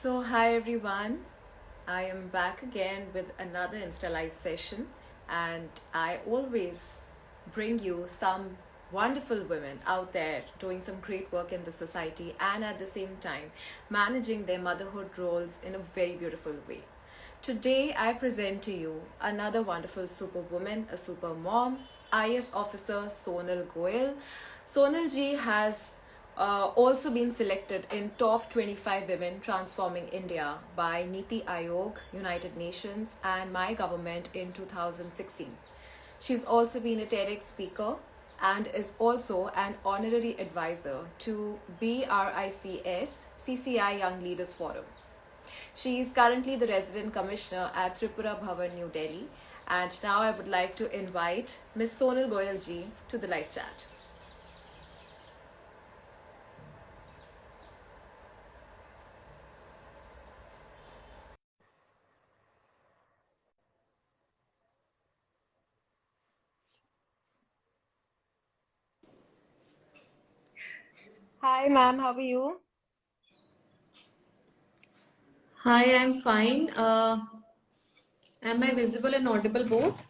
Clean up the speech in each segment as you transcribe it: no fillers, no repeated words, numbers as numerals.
Hi everyone. I am back again with another Insta Live session, and I always bring you some wonderful women out there doing some great work in the society and at the same time managing their motherhood roles in a very beautiful way. Today, I present to you another wonderful superwoman, a super mom, IS officer Sonal Goyal. Sonal ji has also been selected in top 25 women transforming India by Niti Aayog, United Nations, and my government in 2016. She's also been a TEDx speaker and is also an honorary advisor to BRICS CCI Young Leaders Forum. She is currently the resident commissioner at Tripura Bhavan, New Delhi. And now I would like to invite Ms. Sonal Goyal ji to the live chat. Hi, ma'am. How are you? Hi, I'm fine. Am I visible and audible both?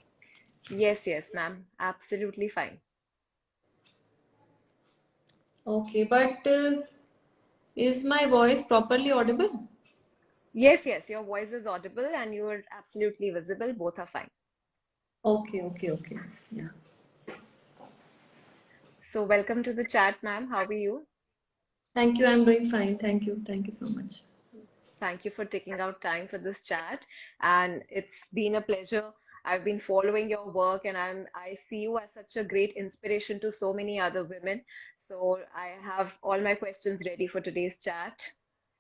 Yes, ma'am. Absolutely fine. Okay, but is my voice properly audible? Yes, your voice is audible and you are absolutely visible. Both are fine. Okay. Yeah. So, welcome to the chat, ma'am. How are you? Thank you. I'm doing fine. Thank you. Thank you so much. Thank you for taking out time for this chat. And it's been a pleasure. I've been following your work and I see you as such a great inspiration to so many other women. So, I have all my questions ready for today's chat.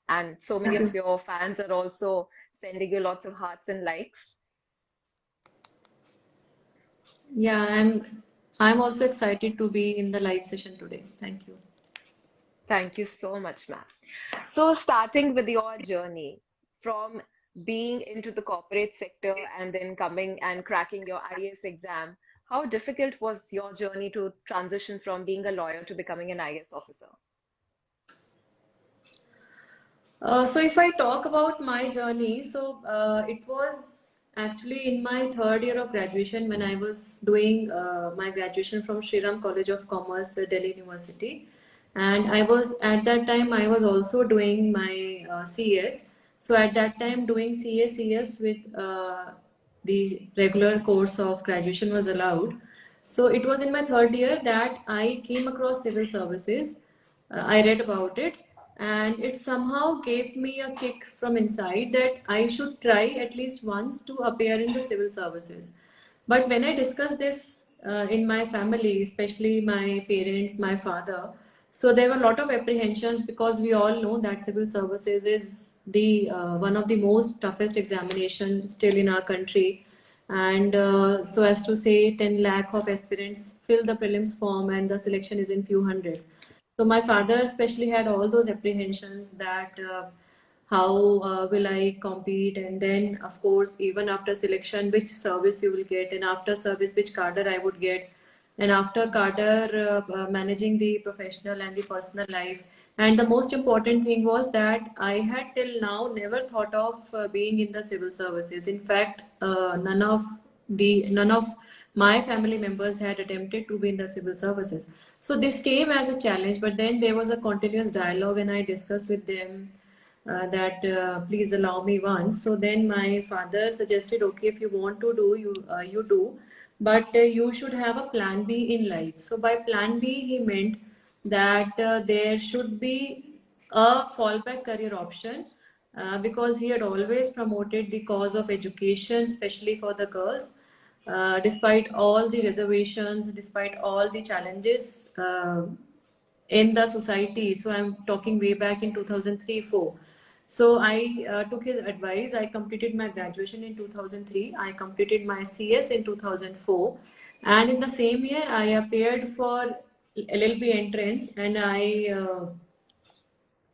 And so many Thank of you. your fans are also sending you lots of hearts and likes. Yeah, I'm also excited to be in the live session today. Thank you. Thank you so much, ma'am. So, starting with your journey from being into the corporate sector and then coming and cracking your IAS exam, how difficult was your journey to transition from being a lawyer to becoming an IAS officer? So if I talk about my journey, it was actually in my third year of graduation when I was doing my graduation from Shriram College of Commerce, Delhi University, and I was at that time I was also doing my CS. So at that time doing CS with the regular course of graduation was allowed. So it was in my third year that I came across civil services. I read about it, and it somehow gave me a kick from inside that I should try at least once to appear in the civil services. But when I discussed this in my family, especially my parents, my father, so there were a lot of apprehensions because we all know that civil services is the one of the most toughest examination still in our country, and so as to say 10 lakh of aspirants fill the prelims form and the selection is in few hundreds. So my father especially had all those apprehensions that how will I compete, and then of course even after selection which service you will get, and after service which cadre I would get, and after cadre managing the professional and the personal life. And the most important thing was that I had till now never thought of being in the civil services. In fact, none of my family members had attempted to be in the civil services. So this came as a challenge, but then there was a continuous dialogue, and I discussed with them that please allow me once. So then my father suggested, okay, if you want to do, you do, but you should have a plan B in life. So by plan B, he meant that there should be a fallback career option, because he had always promoted the cause of education, especially for the girls, despite all the reservations, despite all the challenges in the society. So I'm talking way back in 2003-4. So I took his advice. I completed my graduation in 2003. I completed my CS in 2004. And in the same year, I appeared for LLB entrance, and I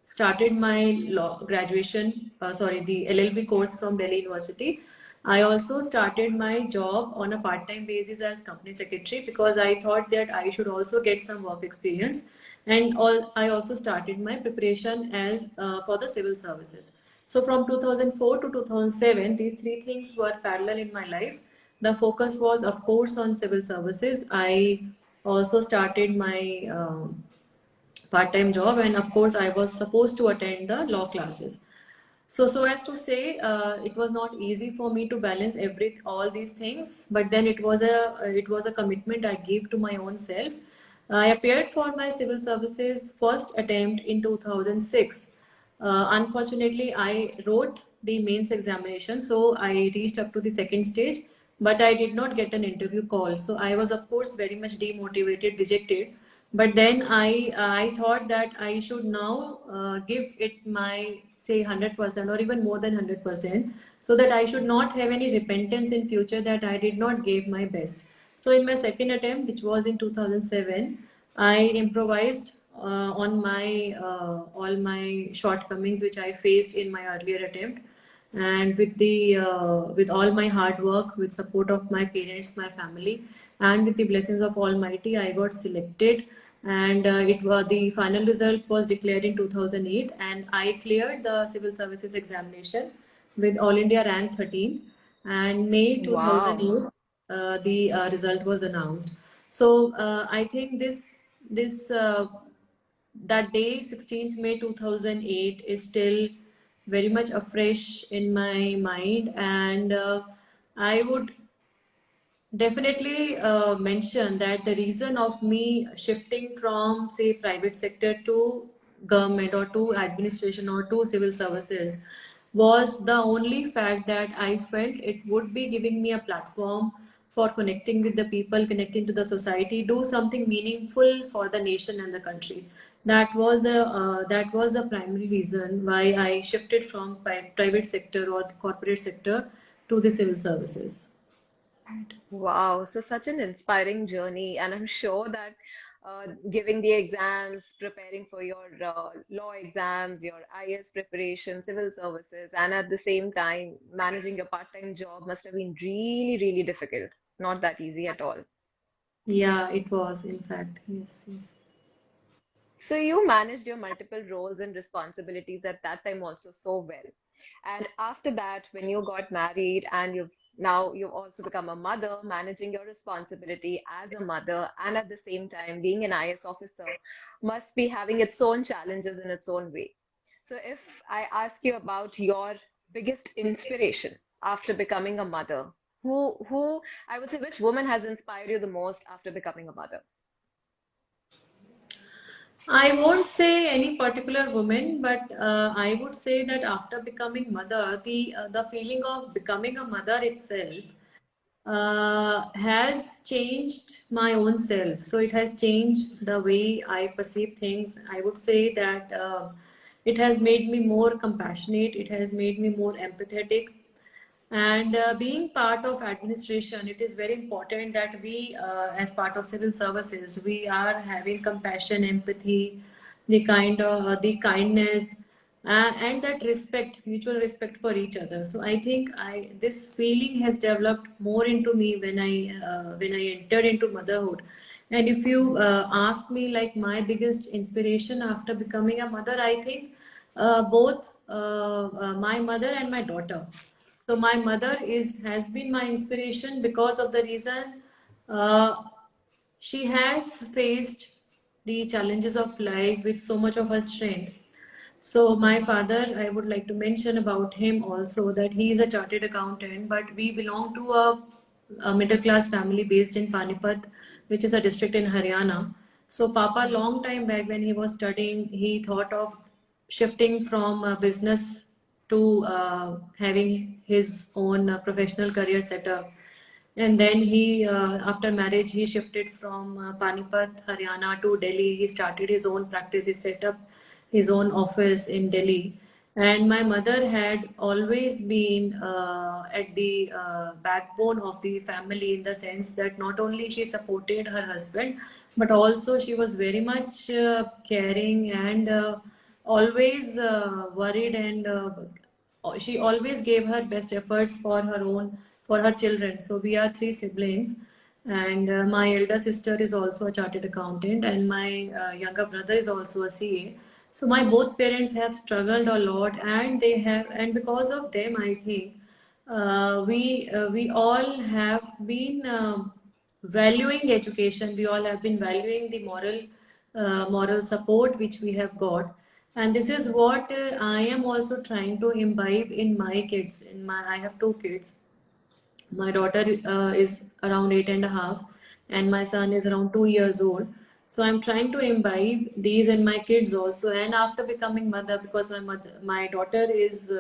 started my law graduation, the LLB course from Delhi University. I also started my job on a part-time basis as company secretary because I thought that I should also get some work experience. And I also started my preparation as for the civil services. So from 2004 to 2007, these three things were parallel in my life. The focus was, of course, on civil services. I also started my part-time job, and of course I was supposed to attend the law classes. So as to say, it was not easy for me to balance all these things, but then it was a commitment I gave to my own self. I appeared for my civil services first attempt in 2006. Unfortunately, I wrote the mains examination, so I reached up to the second stage, but I did not get an interview call. So I was, of course, very much demotivated, dejected. But then I thought that I should now give it my say 100% or even more than 100%, so that I should not have any repentance in future that I did not give my best. So in my second attempt, which was in 2007, I improvised on my all my shortcomings which I faced in my earlier attempt, and with all my hard work, with support of my parents, my family, and with the blessings of Almighty, I got selected. And it was the final result was declared in 2008, and I cleared the civil services examination with All India rank 13th. And May Wow. 2008, the result was announced. So I think this that day, 16th May 2008, is still very much afresh in my mind, and I would definitely mention that the reason of me shifting from, say, private sector to government or to administration or to civil services was the only fact that I felt it would be giving me a platform for connecting with the people, connecting to the society, do something meaningful for the nation and the country. That was the primary reason why I shifted from private sector or the corporate sector to the civil services. Wow, so such an inspiring journey, and I'm sure that giving the exams, preparing for your law exams, your IS preparation, civil services, and at the same time managing your part-time job must have been really, really difficult. Not that easy at all. Yeah, it was, in fact. Yes, yes. So you managed your multiple roles and responsibilities at that time also so well. And after that, when you got married and you've also become a mother, managing your responsibility as a mother and at the same time being an IS officer must be having its own challenges in its own way. So if I ask you about your biggest inspiration after becoming a mother, who I would say which woman has inspired you the most after becoming a mother? I won't say any particular woman, but I would say that after becoming mother, the feeling of becoming a mother itself has changed my own self. So it has changed the way I perceive things. I would say that it has made me more compassionate. It has made me more empathetic. And being part of administration, it is very important that we, as part of civil services, we are having compassion, empathy, the kindness, and that respect, mutual respect for each other. So I think this feeling has developed more into me when I entered into motherhood. And if you ask me, like, my biggest inspiration after becoming a mother, I think both my mother and my daughter. So my mother is has been my inspiration because of the reason uh, she has faced the challenges of life with so much of her strength. So my father, I would like to mention about him also that he is a chartered accountant, but we belong to a middle class family based in Panipat, which is a district in Haryana. So Papa, long time back when he was studying, he thought of shifting from business to having his own professional career set up. And then after marriage, he shifted from Panipat, Haryana to Delhi. He started his own practice. He set up his own office in Delhi. And my mother had always been at the backbone of the family, in the sense that not only she supported her husband, but also she was very much caring and always worried, and she always gave her best efforts for her own, for her children. So we are three siblings, and my elder sister is also a chartered accountant, and my younger brother is also a CA. So my both parents have struggled a lot, and they have, and because of them, I think we all have been valuing education. We all have been valuing the moral support which we have got, and this is what I am also trying to imbibe in my kids. I have two kids. My daughter is around 8.5, and my son is around 2 years old. So I'm trying to imbibe these in my kids also. And after becoming mother, because my daughter is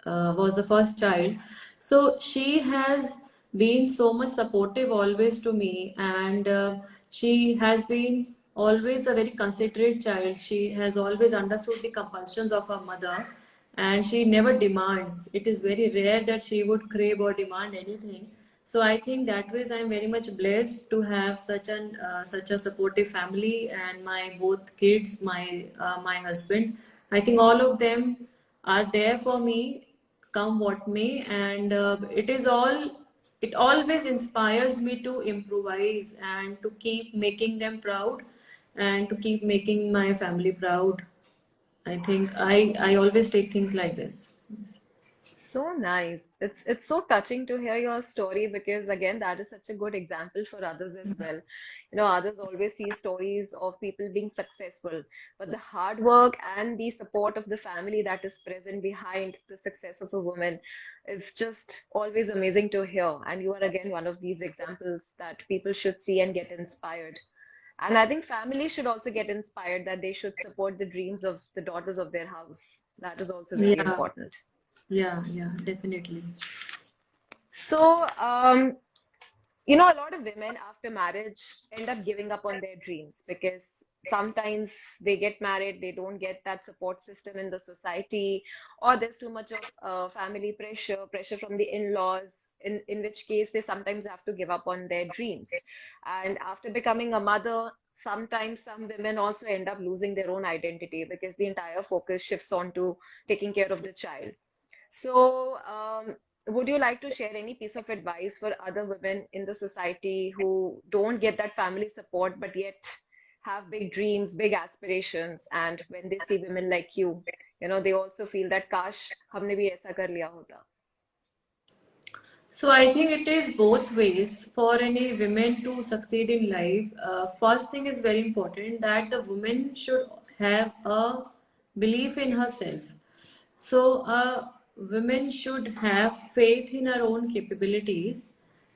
was the first child, so she has been so much supportive always to me, and she has been always a very considerate child. She has always understood the compulsions of her mother, and she never demands. It is very rare that she would crave or demand anything. So I think that ways I'm very much blessed to have such a supportive family, and my both kids, my husband. I think all of them are there for me, come what may, and it always inspires me to improvise and to keep making them proud, and to keep making my family proud. I think I always take things like this. So nice. It's so touching to hear your story, because again, that is such a good example for others as well. Others always see stories of people being successful, but the hard work and the support of the family that is present behind the success of a woman is just always amazing to hear. And you are again one of these examples that people should see and get inspired. And I think families should also get inspired, that they should support the dreams of the daughters of their house. That is also very Yeah, important. yeah, definitely. So, a lot of women after marriage end up giving up on their dreams, because sometimes they get married, they don't get that support system in the society, or there's too much of family pressure from the in-laws, in which case they sometimes have to give up on their dreams. And after becoming a mother, sometimes some women also end up losing their own identity, because the entire focus shifts on to taking care of the child. So, would you like to share any piece of advice for other women in the society who don't get that family support but yet have big dreams, big aspirations, and when they see women like you, they also feel that kash हमने भी ऐसा कर लिया होता. So I think it is both ways for any women to succeed in life. First thing is very important, that the woman should have a belief in herself. So a woman should have faith in her own capabilities,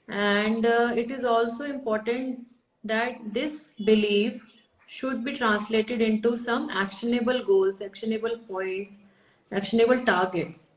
and it is also important that this belief should be translated into some actionable goals, actionable points, actionable targets.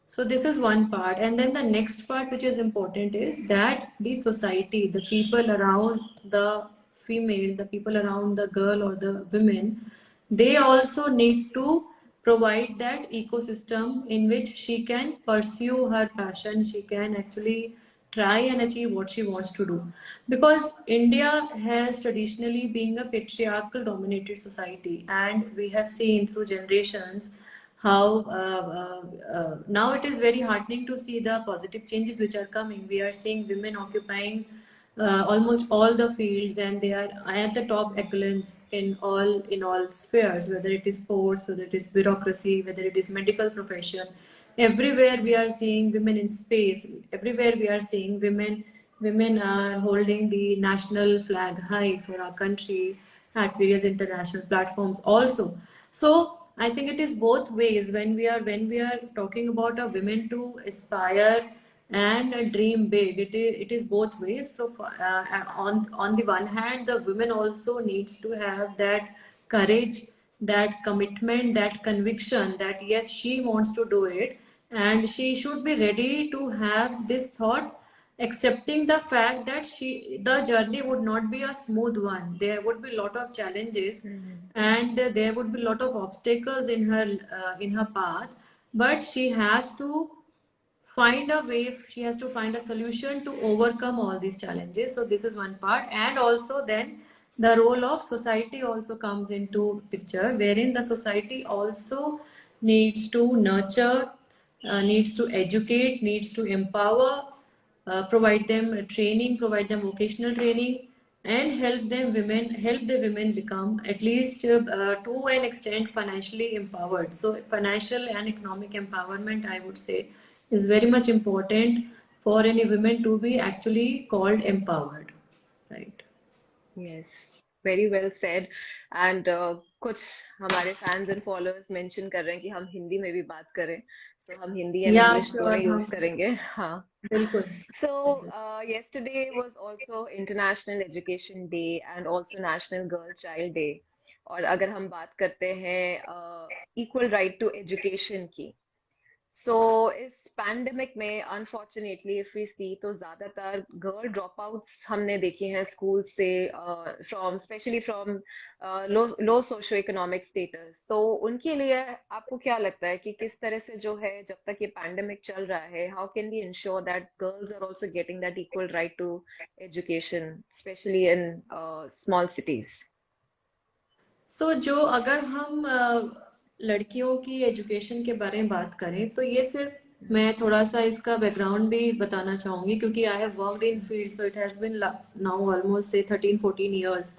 So this is one part, and then the next part, which is important, is that the society, the people around the female, the people around the girl or the women, they also need to provide that ecosystem in which she can pursue her passion. She can actually try and achieve what she wants to do, because India has traditionally been a patriarchal dominated society, and we have seen through generations how now it is very heartening to see the positive changes which are coming. We are seeing women occupying almost all the fields, and they are at the top echelons in all spheres, whether it is sports, whether it is bureaucracy, whether it is medical profession. Everywhere we are seeing women in space. Everywhere we are seeing women are holding the national flag high for our country at various international platforms also. So I think it is both ways. When we are talking about a women to aspire and dream big, it is both ways. So on the one hand, the women also needs to have that courage, that commitment, that conviction, that yes, she wants to do it, and she should be ready to have this thought, accepting the fact that the journey would not be a smooth one. There would be a lot of challenges, Mhm. and there would be a lot of obstacles in her path, but she has to find a way, she has to find a solution to overcome all these challenges. So this is one part, and also then the role of society also comes into picture, wherein the society also needs to nurture, needs to educate, needs to empower, provide them training, provide them vocational training, and help the women become at least to an extent financially empowered. So financial and economic empowerment, I would say, is very much important for any women to be actually called empowered, right? Yes, very well said. And कुछ हमारे fans and followers mention कर रहे हैं कि हम हिंदी में भी बात करें, सो हम हिंदी एंड या इंग्लिश दोनों श्योर, यूज हम करेंगे. हाँ. बिल्कुल. So, yesterday was also International Education Day and also National Girl Child Day. और अगर हम बात करते हैं इक्वल राइट टू एजुकेशन की, सो इस पैंडेमिक में अनफॉर्चुनेटली इफ वी सी तो ज्यादातर गर्ल ड्रॉप आउट्स हमने देखे हैं स्कूल से, from specially from low low socio economic status. तो उनके लिए आपको क्या लगता है कि किस तरह से जो है जब तक ये पैंडेमिक चल रहा है, how can we ensure that girls are also getting that equal right to education specially in small cities? So जो अगर हम लड़कियों की एजुकेशन के बारे में बात करें, तो ये सिर्फ मैं थोड़ा सा इसका बैकग्राउंड भी बताना चाहूँगी, क्योंकि I have worked in field, so it has been now almost से 13-14 ईयर्स.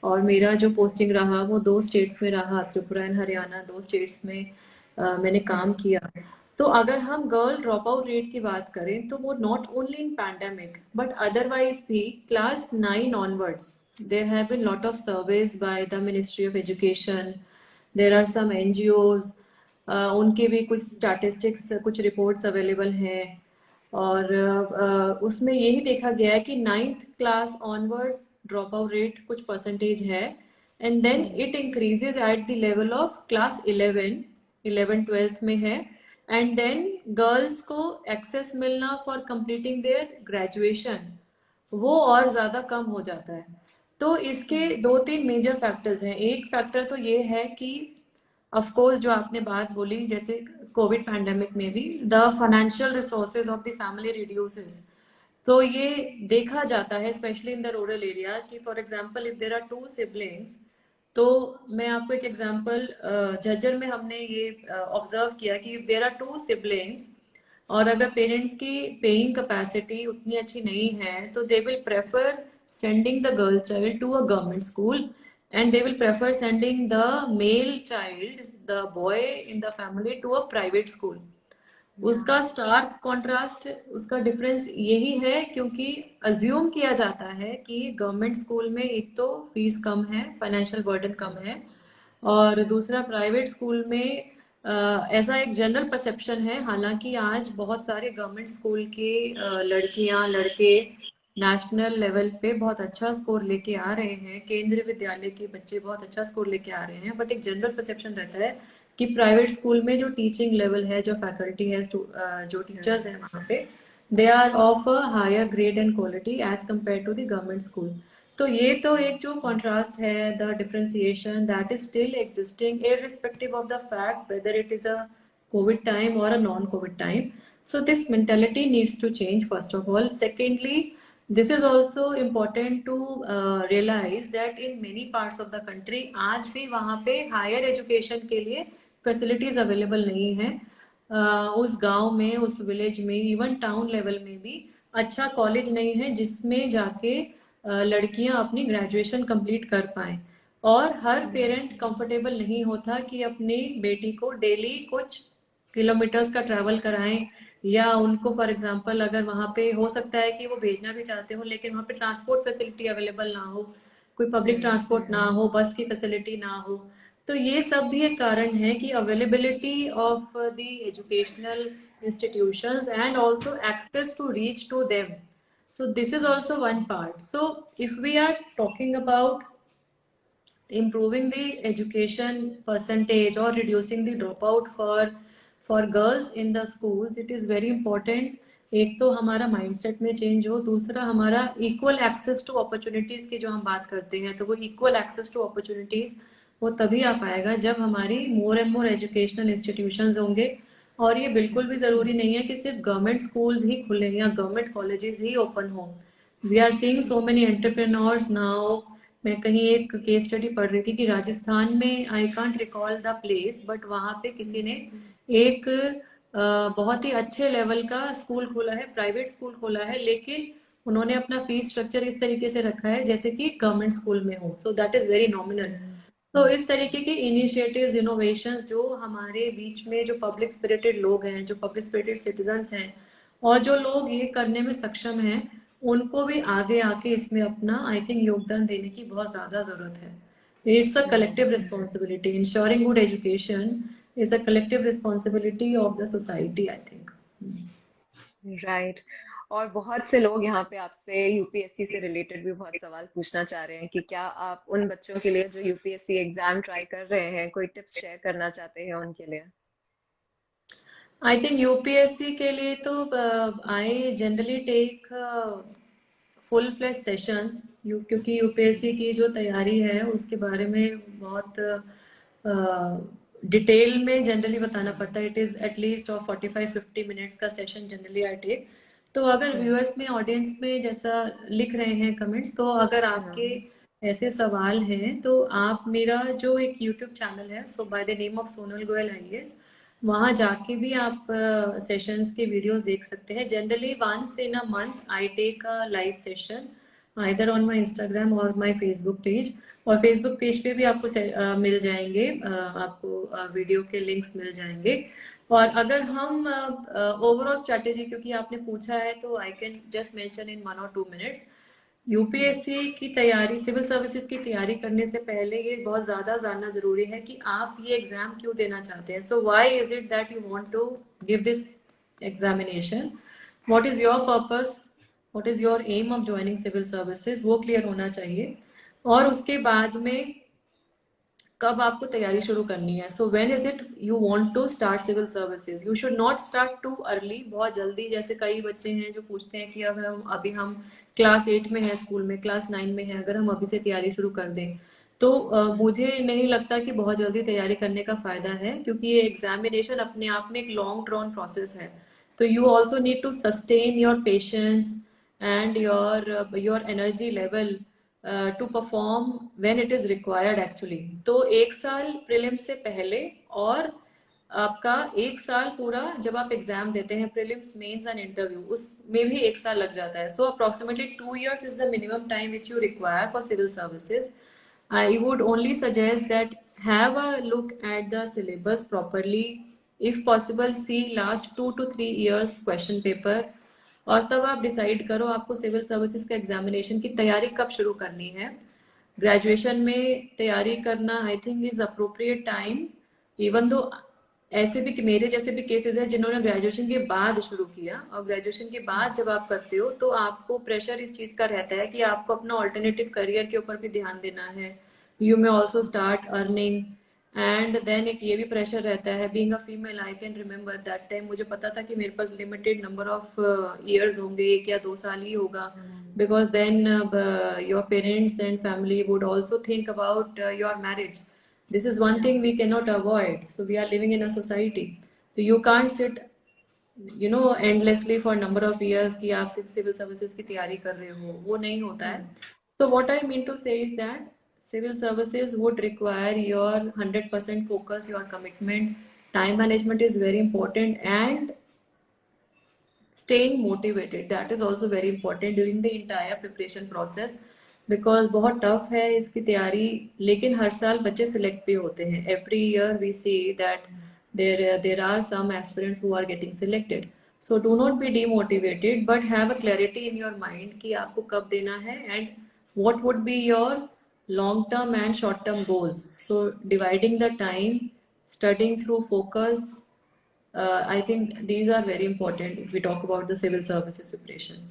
और मेरा जो पोस्टिंग रहा वो 2 स्टेट्स में रहा, त्रिपुरा एंड हरियाणा, 2 स्टेट्स में मैंने काम किया. तो अगर हम गर्ल ड्रॉप आउट रेट की बात करें, तो वो not only in pandemic but otherwise भी class 9 onwards there have been lot of surveys by the Ministry of Education. There are some NGOs, उनके भी कुछ statistics, कुछ reports available हैं. और उसमें यही देखा गया है कि 9th class onwards drop out rate कुछ percentage है, and then it increases at the level of class 11 12th में है, and then girls को access मिलना for completing their graduation वो और ज्यादा कम हो जाता है. तो इसके 2-3 मेजर फैक्टर्स हैं. एक फैक्टर तो ये है कि ऑफ कोर्स जो आपने बात बोली, जैसे कोविड पैंडेमिक में भी the financial resources of the family reduces. तो ये देखा जाता है specially in the rural area कि for example if there are 2 siblings, तो मैं आपको एक एग्जांपल, झज्जर में हमने ये ऑब्जर्व किया कि इफ देयर आर 2 सिबलिंग्स और अगर पेरेंट्स की पेइंग कैपेसिटी उतनी अच्छी नहीं है, तो they will prefer sending the girl child to a government school, and they will prefer sending the male child, the boy in the family, to a private school. उसका Stark contrast, उसका difference यही है, क्योंकि assume किया जाता है कि government school में एक तो फीस कम है, फाइनेंशियल बर्डन कम है, और दूसरा प्राइवेट स्कूल में ऐसा एक जनरल परसेप्शन है. हालांकि आज बहुत सारे गवर्नमेंट स्कूल की लड़कियां लड़के नेशनल लेवल पे बहुत अच्छा स्कोर लेके आ रहे हैं, केंद्रीय विद्यालय के बच्चे बहुत अच्छा स्कोर लेके आ रहे हैं, बट एक जनरल परसेप्शन रहता है कि प्राइवेट स्कूल में जो टीचिंग लेवल है, जो फैकल्टी है, जो टीचर्स हैं वहाँ पे, they are of a higher grade and quality as compare to the government school. तो ये तो एक जो कॉन्ट्रास्ट है, the differentiation that is still existing irrespective of the fact whether it is a COVID time or a non-COVID time. So this mentality needs to change first of all. Secondly, this is also important to realize that in many parts of the country आज भी वहाँ पे higher education के लिए facilities available नहीं है. उस गांव में, उस विलेज में, इवन टाउन लेवल में भी अच्छा कॉलेज नहीं है जिसमें जाके लड़कियां अपनी ग्रेजुएशन कंप्लीट कर पाएं. और हर पेरेंट कंफर्टेबल नहीं होता कि अपनी बेटी को डेली कुछ किलोमीटर्स का ट्रैवल कराएं, या उनको फॉर एग्जांपल अगर वहाँ पे हो सकता है कि वो भेजना भी चाहते हो लेकिन वहाँ पे ट्रांसपोर्ट फैसिलिटी अवेलेबल ना हो, कोई पब्लिक ट्रांसपोर्ट ना हो, बस की फैसिलिटी ना हो. तो ये सब भी एक कारण है कि availability of the educational institutions and also access to reach to them. So this is also one part. So if we are talking about improving the education percentage or reducing the dropout for girls in the schools, it is very important. एक तो हमारा mindset में change हो, दूसरा हमारा equal access to opportunities की जो हम बात करते हैं, तो वो इक्वल एक्सेस टू अपॉर्चुनिटीज वो तभी आ पाएगा जब हमारी more and more educational institutions होंगे. और ये बिल्कुल भी जरूरी नहीं है कि सिर्फ गवर्नमेंट स्कूल्स ही खुले या गवर्नमेंट कॉलेजेस ही ओपन हो. We are seeing so many entrepreneurs now. मैं कहीं एक केस स्टडी पढ़ रही थी कि राजस्थान में, I can't recall the place, but वहां पे किसी ने एक बहुत ही अच्छे लेवल का स्कूल खोला है, प्राइवेट स्कूल खोला है, लेकिन उन्होंने अपना फीस स्ट्रक्चर इस तरीके से रखा है जैसे कि गवर्नमेंट स्कूल में हो, so that is very nominal. तो इस तरीके के इनिशिएटिव्स, इनोवेशंस जो हमारे बीच में जो पब्लिक स्पिरिटेड लोग हैं, जो पब्लिक स्पिरिटेड सिटीजन्स हैं, और जो लोग ये करने में सक्षम हैं, उनको भी आगे आके इसमें अपना आई थिंक योगदान देने की बहुत ज़्यादा ज़रूरत है। It's a collective responsibility. Ensuring good education is a collective responsibility of the society, I think. Right. और बहुत से लोग यहाँ पे आपसे यूपीएससी से रिलेटेड भी बहुत सवाल पूछना चाह रहे हैं कि क्या आप उन बच्चों के लिए जो यूपीएससी एग्जाम ट्राई कर रहे हैं कोई टिप्स शेयर करना चाहते हैं उनके लिए? I think UPSC के लिए तो I generally take full flash sessions, क्योंकि यूपीएससी की जो तैयारी है उसके बारे में बहुत डिटेल में जनरली बताना पड़ता है। It is at least of 45-50 minutes का सेशन जनरली आई टेक। तो अगर व्यूअर्स में, ऑडियंस में जैसा लिख रहे हैं कमेंट्स, तो अगर आपके ऐसे सवाल हैं तो आप मेरा जो एक यूट्यूब चैनल है, so by the name of Sonal Goyal IAS, वहाँ जाके भी आप सेशंस के वीडियोस देख सकते हैं। Generally once in a month I take a live session either on my Instagram और माय फेसबुक पेज। और फेसबुक पेज पे भी आपको मिल जाएंगे, आपको वीडियो के लिंक्स मिल जाएंगे। और अगर हम ओवरऑल स्ट्रैटेजी, क्योंकि आपने पूछा है, तो I can just mention in 1 or 2 minutes। UPSC की तैयारी, सिविल सर्विसेज की तैयारी करने से पहले ये बहुत ज़्यादा जानना ज़रूरी है कि आप ये एग्ज़ाम क्यों देना चाहते हैं। So why is it that you want to give this examination, what is your purpose, what is your aim of joining civil services, वो क्लियर होना चाहिए। और उसके बाद में कब आपको तैयारी शुरू करनी है। So when is it you want to start civil services, you should not start too early, बहुत जल्दी। जैसे कई बच्चे हैं जो पूछते हैं कि अभी हम क्लास 8 में है, स्कूल में क्लास 9 में है, अगर हम अभी से तैयारी शुरू कर दें तो मुझे नहीं लगता कि बहुत जल्दी तैयारी करने का फायदा है, क्योंकि ये एग्जामिनेशन अपने आप में एक लॉन्ग ड्रॉन प्रोसेस है। तो you also need to sustain your patience and your energy level to perform when it is required actually. तो 1 साल प्रीलिम से पहले, और आपका 1 साल पूरा जब आप एग्जाम देते हैं, प्रीलिम्स, मेंस एंड इंटरव्यू, उसमें भी 1 साल लग जाता है। So approximately 2 years is the minimum time which you require for civil services. I would only suggest that have a look at the syllabus properly. If possible, see last 2 to 3 years question paper, और तब आप decide करो आपको civil services का examination की तैयारी कब शुरू करनी है। ग्रेजुएशन में तैयारी करना I think is appropriate time, even though ऐसे भी मेरे जैसे भी केसेस हैं जिन्होंने ग्रेजुएशन के बाद शुरू किया। और ग्रेजुएशन के बाद जब आप करते हो तो आपको प्रेशर इस चीज का रहता है कि आपको अपना ऑल्टरनेटिव करियर के ऊपर भी ध्यान देना है। You may also start earning, and then एक ये भी प्रेशर रहता है, being a female. I can remember that time मुझे पता था कि मेरे पास लिमिटेड नंबर ऑफ ईयर्स होंगे, 1 या 2 साल ही होगा, because then your parents and family would also think about your marriage. This is one thing we cannot avoid. So we are living in a society. So you can't sit, endlessly for number of years कि आप सिर्फ civil services की तैयारी कर रहे हो, वो नहीं होता है। So what I mean to say is that civil services would require your 100% focus, your commitment. Time management is very important, and staying motivated, that is also very important during the entire preparation process, because बहुत tough है इसकी तैयारी। लेकिन हर साल बच्चे select भी होते हैं। Every year we see that there are some aspirants who are getting selected. So do not be demotivated, but have a clarity in your mind कि आपको कब देना है, and what would be your long term and short term goals. So dividing the time, studying through focus, I think these are very important if we talk about the civil services preparation.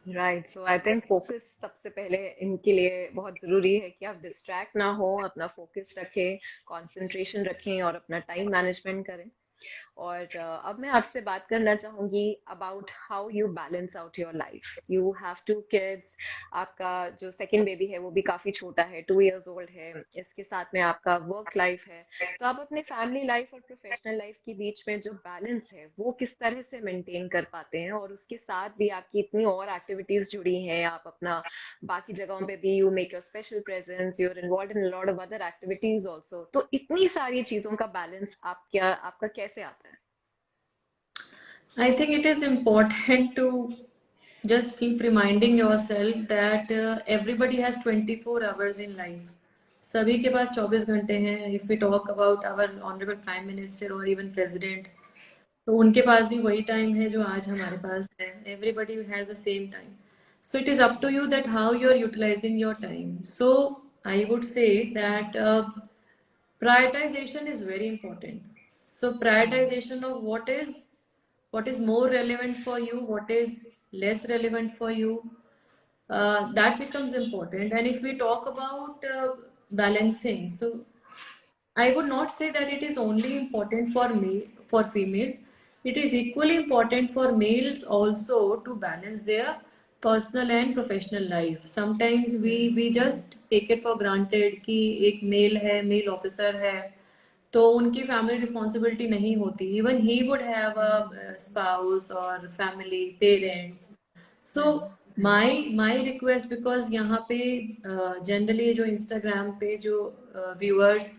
Right. So I think focus सबसे पहले इनके लिए बहुत जरूरी है कि आप distract ना हो, अपना फोकस रखें, कंसंट्रेशन रखें और अपना टाइम मैनेजमेंट करें। और अब मैं आपसे बात करना चाहूंगी about how you balance out your life. You have 2 kids, आपका जो सेकंड बेबी है वो भी काफी छोटा है, 2 years old है, इसके साथ में आपका वर्क लाइफ है। तो आप अपने फैमिली लाइफ और प्रोफेशनल लाइफ के बीच में जो बैलेंस है वो किस तरह से मेंटेन कर पाते हैं? और उसके साथ भी आपकी इतनी और एक्टिविटीज जुड़ी हैं, आप अपना बाकी जगहों पे भी you make your special presence, you are involve in lot of other activities also. तो इतनी सारी चीजों का बैलेंस आपका कैसे आता है? I think it is important to just keep reminding yourself that everybody has 24 hours in life. सभी के पास 24 घंटे हैं. If we talk about our honorable prime minister or even president, तो उनके पास भी वही टाइम है जो आज हमारे पास है. Everybody has the same time. So it is up to you that how you are utilizing your time. So I would say that prioritization is very important. So prioritization of what is more relevant for you, what is less relevant for you, that becomes important. And if we talk about balancing, so I would not say that it is only important for females. It is equally important for males also to balance their personal and professional life. Sometimes we just take it for granted कि एक mail है, mail officer है, तो उनकी family responsibility नहीं होती. Even he would have a spouse और family parents. So my request, because यहाँ पे जनरली जो इंस्टाग्राम पे जो व्यूअर्स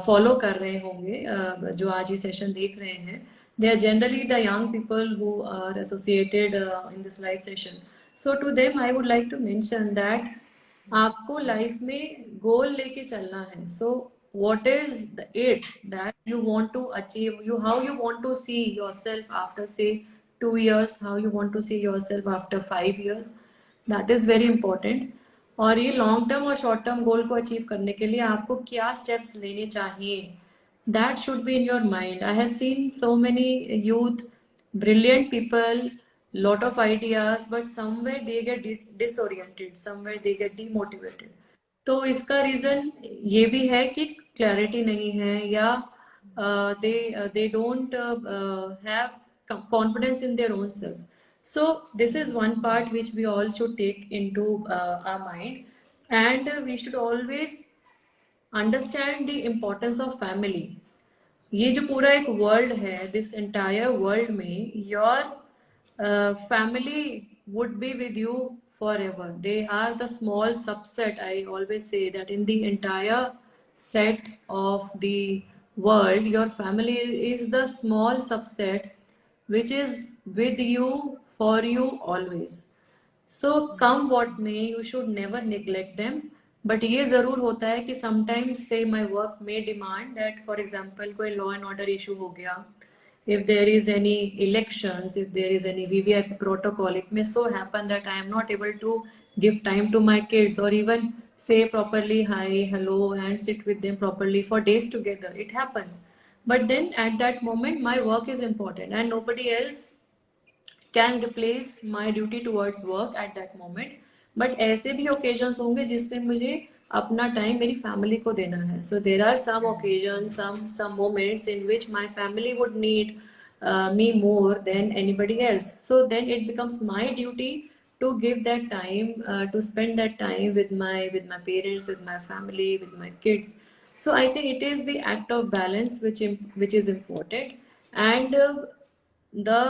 फॉलो कर रहे होंगे, जो आज ये सेशन देख रहे हैं, they are generally the young people who are associated in this live session. So to them I would like to mention that आपको लाइफ में गोल लेके चलना है. सो what is the it that you want to achieve, you how you want to see yourself after say 2 years, how you want to see yourself after 5 years, that is very important. और ये long term और short term goal को achieve करने के लिए आपको क्या steps लेने चाहिए, that should be in your mind. I have seen so many youth, brilliant people, lot of ideas, but somewhere they get disoriented, somewhere they get demotivated. तो इसका रीजन ये भी है कि क्लैरिटी नहीं है, या they don't have confidence in their own self. So this is one part which we all should take into our mind, and we should always understand the importance of family. ये जो पूरा एक world है, this entire world में your family would be with you forever. They are the small subset. I always say that in the entire set of the world, your family is the small subset which is with you, for you always. So come what may you should never neglect them. But ये जरूर होता है कि sometimes say my work may demand that, for example कोई law and order issue हो गया, if there is any elections, if there is any VVIP protocol, it may so happen that I am not able to give time to my kids or even say properly hi, hello, and sit with them properly for days together. It happens. But then at that moment, my work is important and nobody else can replace my duty towards work at that moment. But ऐसे भी occasions होंगे जिसमें मुझे अपना time मेरी family को देना है. So there are some occasions, some moments in which my family would need me more than anybody else. So then it becomes my duty to give that time, to spend that time with my parents, with my family, with my kids. So I think it is the act of balance which is important. And the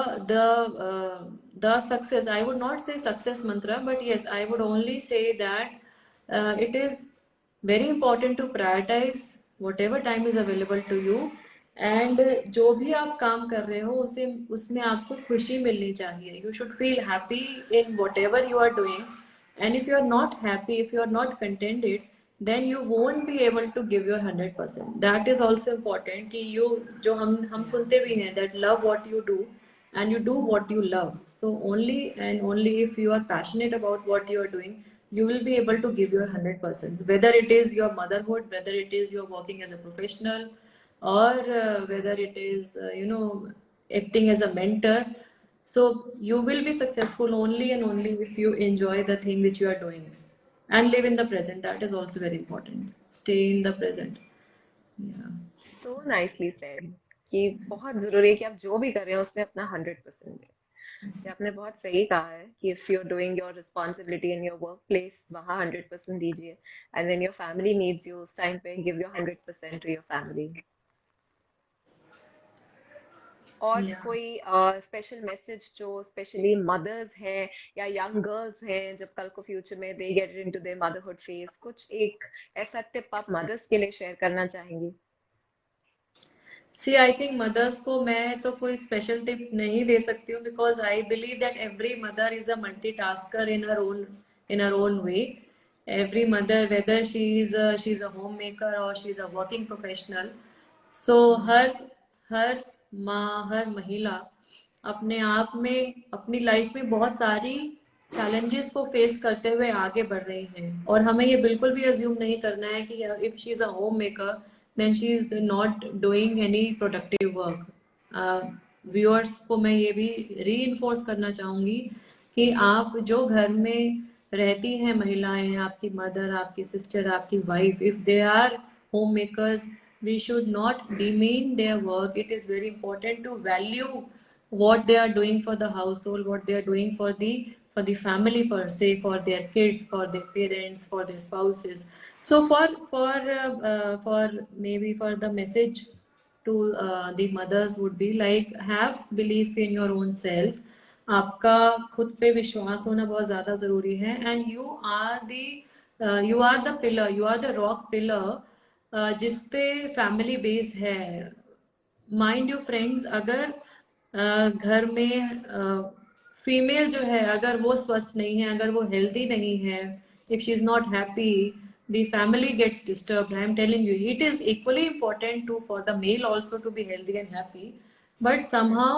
success, I would not say success mantra, but yes, I would only say that it is very important to prioritize whatever time is available to you. And जो भी आप काम कर रहे हो उसे उसमें आपको खुशी मिलनी चाहिए. You should feel happy in whatever you are doing. And if you are not happy, if you are not contented, then you won't be able to give your 100%. That is also important कि you, जो हम सुनते भी हैं, that love what you do and you do what you love. So only and only if you are passionate about what you are doing, you will be able to give your 100%. Whether it is your motherhood, whether it is your working as a professional, or whether it is acting as a mentor. So you will be successful only and only if you enjoy the thing which you are doing and live in the present. That is also very important. Stay in the present. Yeah. So nicely said कि बहुत जरूरी है कि आप जो भी कर रहे हो उसमें अपना 100% दें. ये आपने बहुत सही कहा है कि if you are doing your responsibility in your work place, वहाँ 100% दीजिए. And when your family needs you, उस टाइम पे give your 100% to your family. और Yeah. कोई स्पेशल मैसेज जो स्पेशली मदर्स हैं या यंग गर्ल्स हैं, जब कल को फ्यूचर में they get into their motherhood phase, कुछ एक ऐसा टिप आप मदर्स के लिए शेयर करना चाहेंगी? सी आई थिंक मदर्स को मैं तो कोई स्पेशल टिप नहीं दे सकती हूँ, because I believe that every mother is a multitasker in her own way. Every mother, whether she's a homemaker or she's a working professional, so हर माँ, हर महिला अपने आप में, अपनी लाइफ में बहुत सारी चैलेंजेस को फेस करते हुए आगे बढ़ रही हैं, और हमें ये बिल्कुल भी अज्यूम नहीं करना है कि if she is a home maker then she is not doing any productive work. Viewers को मैं ये भी री इन्फोर्स करना चाहूंगी कि आप जो घर में रहती हैं महिलाएं, आपकी मदर, आपकी सिस्टर, आपकी wife, if they are home makers, we should not demean their work. It is very important to value what they are doing for the household, what they are doing for the family per se, for their kids, for their parents, for their spouses. So for maybe for the message to the mothers would be like, have belief in your own self. आपका खुद पे विश्वास होना बहुत ज्यादा जरूरी है, and you are the pillar, you are the rock pillar जिस पे फैमिली बेस है. माइंड यू फ्रेंड्स, अगर घर में फीमेल जो है, अगर वो स्वस्थ नहीं है, अगर वो हेल्दी नहीं है, if she is not happy, the family gets disturbed. I am telling you, it is equally important to for the male also to be healthy and happy, but somehow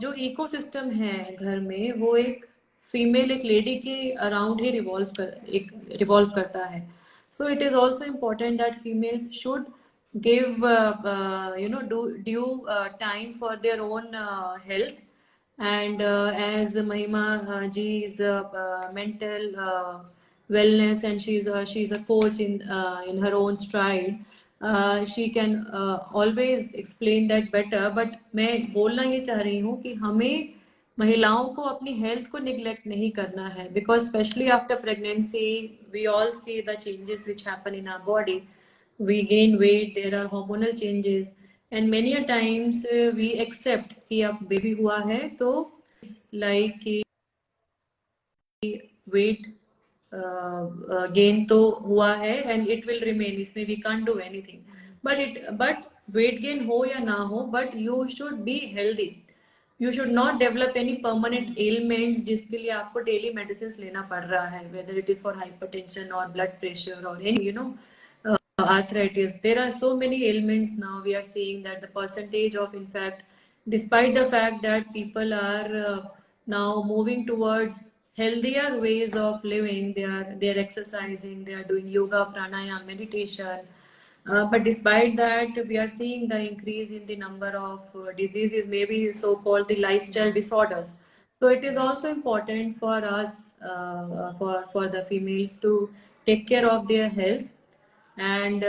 जो इकोसिस्टम है घर में, वो एक female, एक lady के around ही revolve करता है. So it is also important that females should give due time for their own health. And as Mahima ji is mental wellness, and she's a coach in her own stride, she can always explain that better. But मैं बोलना ये चाह रही हूँ कि हमें महिलाओं को अपनी हेल्थ को निग्लेक्ट नहीं करना है, because specially after pregnancy we all see the changes which happen in our body. We gain weight, there are hormonal changes, and many a times we accept कि अब बेबी हुआ है तो लाइक कि वेट गेन तो हुआ है and it will remain, इसमें we can't do anything. But weight gain हो या ना हो, but you should be healthy. You should not develop any permanent elements जिसके लिए आपको डेली मेडिसिन लेना पड़ रहा है, whether it is for hypertension और ब्लड प्रेशर और any arthritis. There are so many ailments now. We are seeing that the percentage of, in fact, despite the fact that people are now moving towards healthier ways of living, they are exercising, they are doing yoga, pranayama, meditation. But despite that, we are seeing the increase in the number of diseases, maybe so-called the lifestyle disorders. So it is also important for us, for the females to take care of their health. And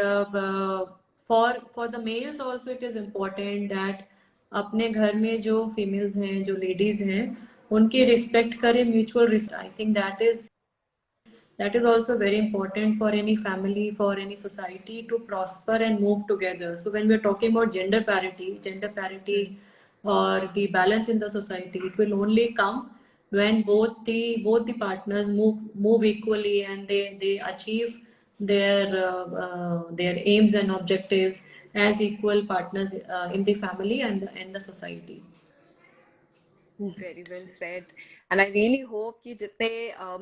for the males also it is important that अपने घर में जो females हैं, जो ladies हैं, उनकी respect करें, mutual respect. I think that is also very important for any family, for any society to prosper and move together. So when we're talking about gender parity or the balance in the society, it will only come when both the partners move equally, and they achieve their aims and objectives as equal partners in the family and the society. Very well said. And I really hope कि जितने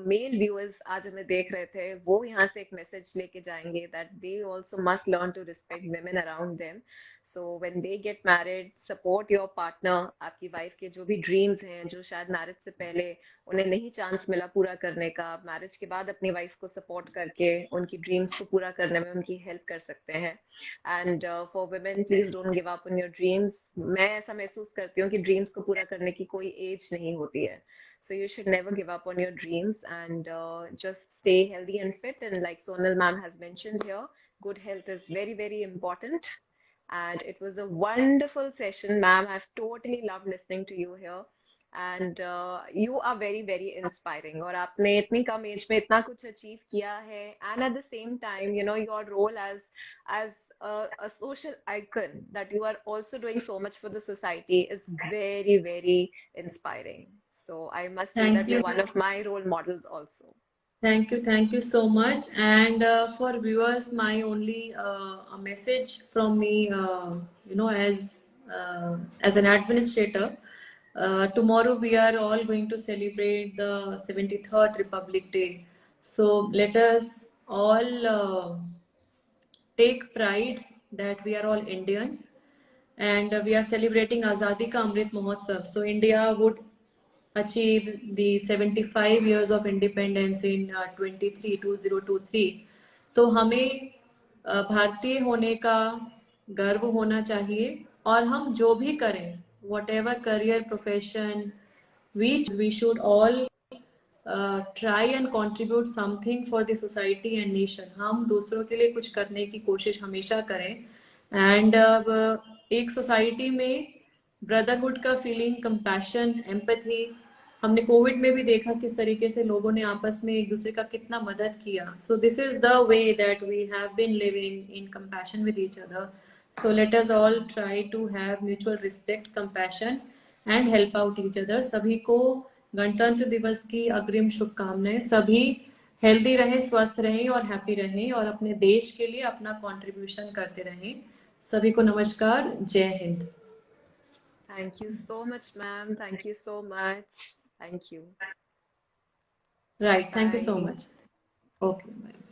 mail viewers आज हमें देख रहे थे वो यहाँ से एक मैसेज लेके जाएंगे that they also must learn to respect women around them. So when they get married, support your partner. आपकी वाइफ के जो भी ड्रीम्स हैं, जो शायद मैरिज से पहले उन्हें नहीं चांस मिला पूरा करने का, मैरिज के बाद अपनी वाइफ को सपोर्ट करके उनकी ड्रीम्स को पूरा करने में उनकी हेल्प कर सकते हैं. And for women, please don't give up on your dreams. मैं ऐसा महसूस करती हूँ कि ड्रीम्स को पूरा करने की कोई एज नहीं होती है. So you should never give up on your dreams, and just stay healthy and fit. And like Sonal ma'am has mentioned here, good health is very, very important. And it was a wonderful session, ma'am. I've totally loved listening to you here. And you are very, very inspiring. और आपने इतनी कम as में इतना कुछ achieve किया है. And at the same time, you know, your role as a social icon, that you are also doing so much for the society, is very, very inspiring. So I must say Thank that you. you're one of my role models also. Thank you so much. And for viewers, my only a message from me, as an administrator, tomorrow we are all going to celebrate the 73rd Republic Day. So let us all take pride that we are all Indians, and we are celebrating Azadi Ka Amrit Mahotsav. So India would achieve the 75 years of independence in 2023. तो हमें भारतीय होने का गर्व होना चाहिए, और हम जो भी करें, whatever career profession we should all try and contribute something for the society and nation. हम दूसरों के लिए कुछ करने की कोशिश हमेशा करें. एंड एक सोसाइटी में ब्रदरहुड का फीलिंग, कंपैशन, एम्पैथी, हमने कोविड में भी देखा किस तरीके से लोगों ने आपस में एक दूसरे का कितना मदद किया. So this is the way that we have been living in compassion with each other. So let us all try to have mutual respect, compassion and help out each other. सभी को गणतंत्र दिवस की अग्रिम शुभकामनाएं. सभी हेल्दी रहें, स्वस्थ रहें और हैप्पी रहें, और अपने देश के लिए अपना कंट्रीब्यूशन करते रहें. सभी को नमस्कार. जय Hind. Thank you so much, ma'am. Thank you so much. Thank you. Right. Thank you so Bye. much. Okay. Bye.